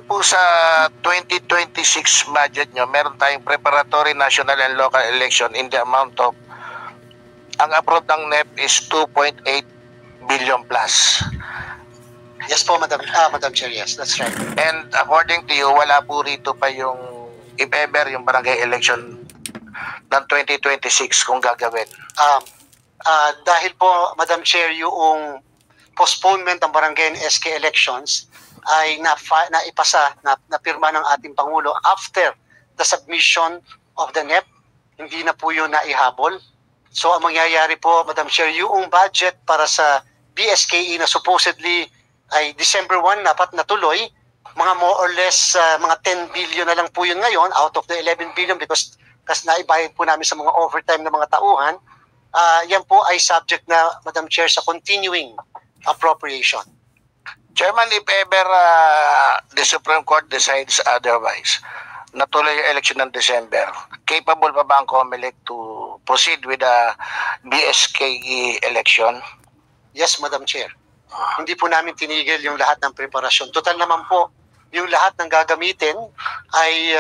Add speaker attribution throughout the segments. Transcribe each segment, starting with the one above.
Speaker 1: po sa 2026 budget nyo, meron tayong preparatory national and local election in the amount of, ang approved ng NEP is 2.8 billion plus.
Speaker 2: Yes po, Madam Chair, yes, that's right.
Speaker 1: And according to you, wala po rito pa yung, if ever, yung barangay election ng 2026 kung gagawin.
Speaker 2: Dahil po, Madam Chair, yung postponement ng barangay and SK elections ay naipasa, napirma ng ating Pangulo after the submission of the NEP. Hindi na po yun naihabol. So ang mangyayari po, Madam Chair, yung budget para sa BSKE na supposedly ay December 1 dapat natuloy, mga more or less mga 10 billion na lang po yun ngayon out of the 11 billion because naibayad po namin sa mga overtime ng mga tauhan. Yan po ay subject na, Madam Chair, sa continuing appropriation.
Speaker 1: Chairman, if ever the Supreme Court decides otherwise, natuloy yung election ng December, capable pa ba ang COMELEC to proceed with the BSKE election?
Speaker 2: Yes, Madam Chair. Hindi po namin tinigil yung lahat ng preparasyon. Total naman po, yung lahat ng gagamitin ay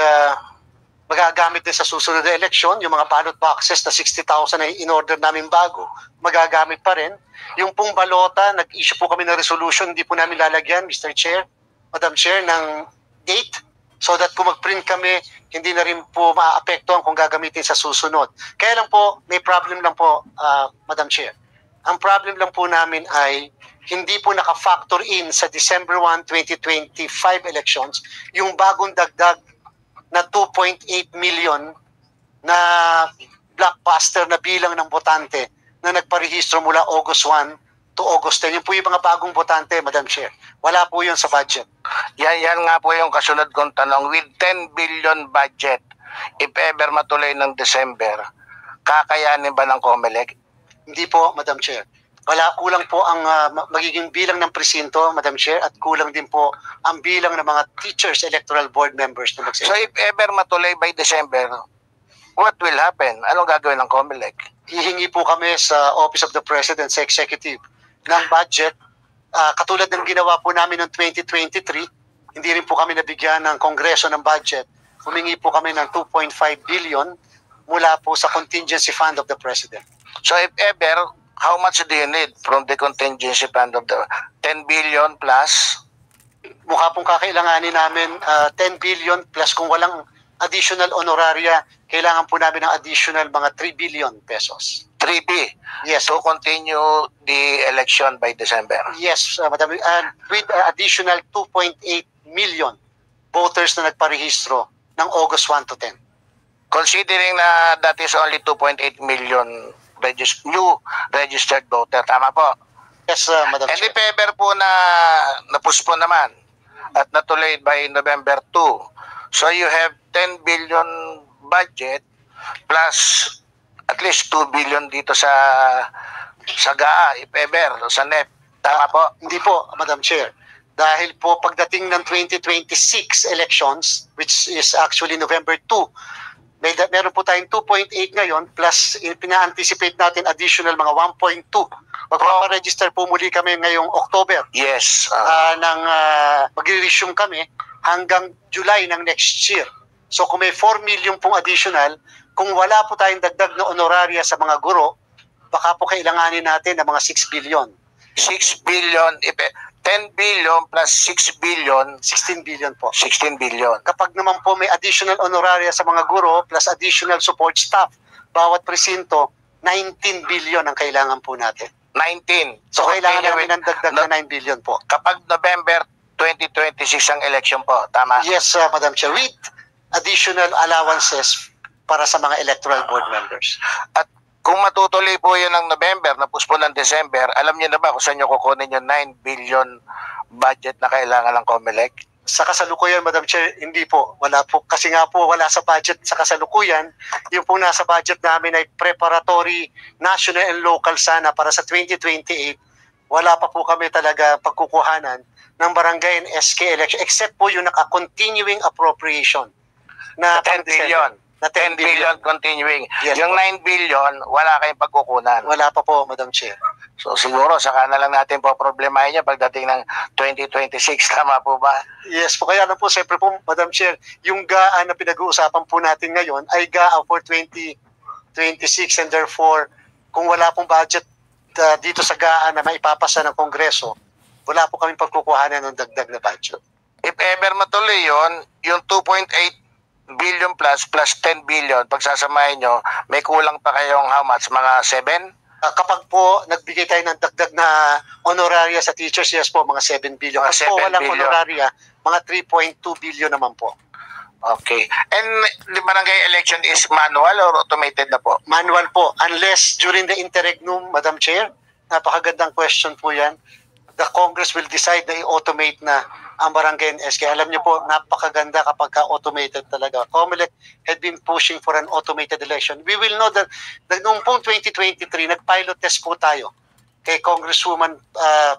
Speaker 2: magagamit din sa susunod na eleksyon. Yung mga ballot boxes na 60,000 na in-order namin bago, magagamit pa rin. Yung pong balota, nag-issue po kami ng resolution, hindi po namin lalagyan, Mr. Chair, Madam Chair, ng date so that kung mag-print kami, hindi na rin po maapektuhan kung gagamitin sa susunod. Kaya lang po, may problem lang po, Madam Chair. Ang problem lang po namin ay hindi po naka-factor in sa December 1, 2025 elections yung bagong dagdag na 2.8 million na blockbuster na bilang ng botante na nagparehistro mula August 1 to August 10. Yung po yung mga bagong botante, Madam Chair. Wala po yun sa budget.
Speaker 1: Yan nga po yung kasunod kong tanong. With 10 billion budget, if ever matuloy ng December, kakayanin ba ng COMELEC?
Speaker 2: Hindi po, Madam Chair. Kulang po ang magiging bilang ng presinto, Madam Chair, at kulang din po ang bilang ng mga teachers, electoral board members na
Speaker 1: So if ever matuloy by December, what will happen? Anong gagawin ng COMELEC?
Speaker 2: Hihingi po kami sa Office of the President, sa Executive, ng budget. Katulad ng ginawa po namin noong 2023, hindi rin po kami nabigyan ng Kongreso ng budget. Humingi po kami ng 2.5 billion mula po sa contingency fund of the President.
Speaker 1: So if ever, how much do you need from the contingency fund of the 10 billion plus?
Speaker 2: Mukha pong kakailanganin namin 10 billion plus kung walang additional honoraria, kailangan po namin ng additional mga 3 billion pesos.
Speaker 1: 3B?
Speaker 2: Yes.
Speaker 1: To continue the election by December?
Speaker 2: Yes, Madam. With additional 2.8 million voters na nagparehistro ng August 1 to 10.
Speaker 1: Considering na that is only 2.8 million new registered voter, tama po?
Speaker 2: Yes, Madam
Speaker 1: And
Speaker 2: Chair.
Speaker 1: if ever po na napuspon naman at natuloy by November 2, so you have 10 billion budget plus at least 2 billion dito sa GAA, if ever, sa NEP. Tama po?
Speaker 2: Hindi po, Madam Chair. Dahil po pagdating ng 2026 elections, which is actually November 2, meron po tayong 2.8 ngayon plus pina-anticipate natin additional mga 1.2. Magpaparegister po muli kami ngayong October.
Speaker 1: Yes.
Speaker 2: Mag-resume kami hanggang July ng next year. So kung may 4 million pong additional, kung wala po tayong dagdag na honoraria sa mga guro, baka po kailanganin natin ng mga 6 billion.
Speaker 1: 6 billion, 10 billion plus 6 billion.
Speaker 2: 16 billion po.
Speaker 1: 16 billion.
Speaker 2: Kapag naman po may additional honoraria sa mga guro plus additional support staff, bawat presinto, 19 billion ang kailangan po natin.
Speaker 1: 19.
Speaker 2: So kailangan namin ng dagdag na 9 billion po.
Speaker 1: Kapag November 2026 ang election po, tama?
Speaker 2: Yes, Madam Chair, with additional allowances para sa mga electoral board members.
Speaker 1: At kung matutuloy po yun ng November, na puspon ng December, alam niyo na ba kung saan niyo kukunin yung 9 billion budget na kailangan ng COMELEC?
Speaker 2: Sa kasalukuyan, Madam Chair, hindi po. Wala po. Kasi nga po, wala sa budget sa kasalukuyan. Yung po nasa budget namin ay preparatory, national and local sana para sa 2028. Wala pa po kami talaga pagkukuhanan ng barangay and SK election except po yung naka-continuing appropriation na
Speaker 1: 10 billion.
Speaker 2: Na 10 billion
Speaker 1: continuing.
Speaker 2: Yes,
Speaker 1: yung
Speaker 2: po.
Speaker 1: 9 billion, wala kayong pagkukunan.
Speaker 2: Wala pa po, Madam Chair.
Speaker 1: So siguro saka na lang natin po problemahin niya pagdating ng 2026. Tama po ba?
Speaker 2: Yes po, kaya na po, siyempre po, Madam Chair, yung GAA na pinag-uusapan po natin ngayon ay GAA for 2026 and therefore, kung wala pong budget dito sa GAA na maipapasa ng Kongreso, wala po kaming pagkukuhanan ng dagdag na budget.
Speaker 1: If ever matuloy yon, yung 2.8 billion plus 10 billion, pagsasamahin nyo, may kulang pa kayong how much? Mga 7?
Speaker 2: Kapag po nagbigay tayo ng dagdag na honoraria sa teachers, yes po, mga 7 billion.
Speaker 1: Mga
Speaker 2: Kapag po
Speaker 1: 7
Speaker 2: walang
Speaker 1: billion.
Speaker 2: honoraria, mga 3.2 billion naman po.
Speaker 1: Okay. And the barangay election is manual or automated na po?
Speaker 2: Manual po, unless during the interregnum, Madam Chair, napakagandang question po yan, the Congress will decide na i-automate na ang barangay and SK. Alam niyo po, napakaganda kapag automated talaga. COMELEC had been pushing for an automated election. We will know that noong pong 2023, nag-pilot test po tayo kay Congresswoman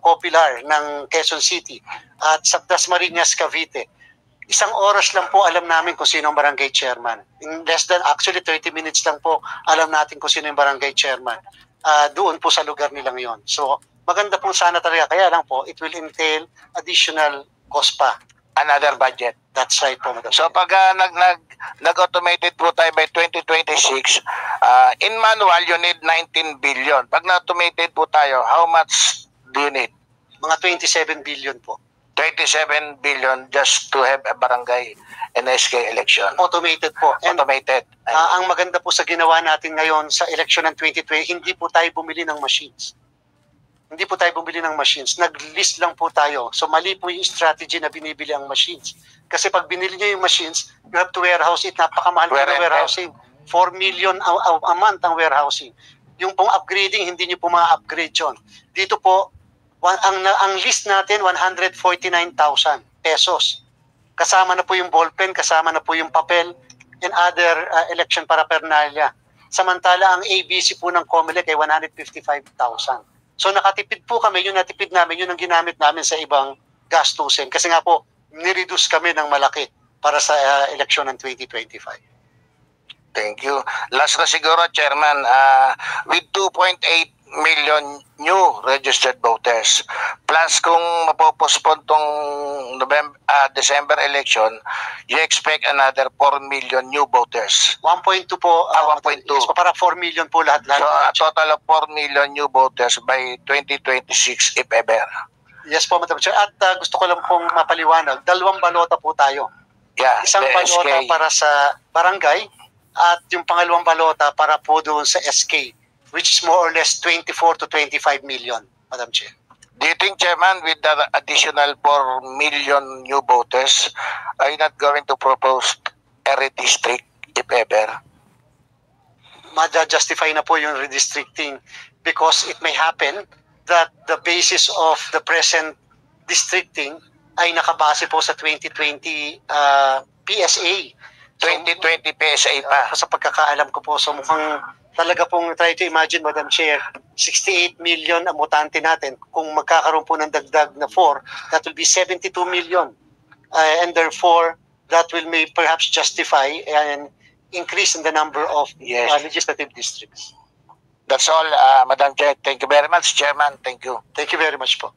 Speaker 2: Copilar ng Quezon City at sa Dasmariñas, Cavite. Isang oras lang po alam namin kung sino ang barangay chairman. In less than, actually 30 minutes lang po alam natin kung sino yung barangay chairman. Doon po sa lugar nilang yon. So, maganda po sana talaga. Kaya lang po, it will entail additional cost pa.
Speaker 1: Another budget.
Speaker 2: That's right po, Madam.
Speaker 1: So pag nag-automated po tayo by 2026, in manual you need 19 billion. Pag na-automated po tayo, how much do you need?
Speaker 2: Mga 27 billion po.
Speaker 1: 27 billion just to have a barangay and SK election.
Speaker 2: Automated po. And
Speaker 1: Automated.
Speaker 2: ang maganda po sa ginawa natin ngayon sa election ng 2020, hindi po tayo bumili ng machines. Hindi po tayo bumili ng machines. Nag-list lang po tayo. So mali po yung strategy na binibili ang machines. Kasi pag binili nyo yung machines, you have to warehouse it. Napakamahal po ng warehousing. 4 million a month ang warehousing. Yung pong upgrading, hindi nyo po ma-upgrade yun. Dito po, ang list natin, 149,000 pesos. Kasama na po yung ballpen, kasama na po yung papel, and other election paraphernalia. Samantala, ang ABC po ng COMELEC ay 155,000. So nakatipid po kami, yung natipid namin, yun ang ginamit namin sa ibang gastusin. Kasi nga po, nireduce kami ng malaki para sa eleksyon ng 2025.
Speaker 1: Thank you. Last na siguro, Chairman, with 2.8 million new registered voters, plus kung mapopospon tong December election, you expect another 4 million new voters.
Speaker 2: 1.2 po.
Speaker 1: 1.2.
Speaker 2: Yes, para 4 million po lahat-lahat.
Speaker 1: So a total of 4 million new voters by 2026 if ever.
Speaker 2: Yes po, Madam Chair. At gusto ko lang pong mapaliwanag, 2 balota po tayo.
Speaker 1: Yeah,
Speaker 2: Isang
Speaker 1: the
Speaker 2: balota
Speaker 1: SK.
Speaker 2: para sa barangay at yung pangalawang balota para po doon sa SK, which is more or less 24 to 25 million, Madam Chair.
Speaker 1: Do you think, Chairman, with the additional 4 million new voters, are you not going to propose a redistrict if ever?
Speaker 2: Ma-justify na po yung redistricting because it may happen that the basis of the present districting ay nakabase po sa 2020 PSA.
Speaker 1: 2020 PSA pa.
Speaker 2: Sa pagkakaalam ko po, so mukhang talaga pong try to imagine, Madam Chair, 68 million ang mutante natin. Kung magkakaroon po ng dagdag na 4, that will be 72 million. And therefore, that will may perhaps justify an increase in the number of legislative districts.
Speaker 1: That's all, Madam Chair. Thank you very much, Chairman. Thank you.
Speaker 2: Thank you very much po.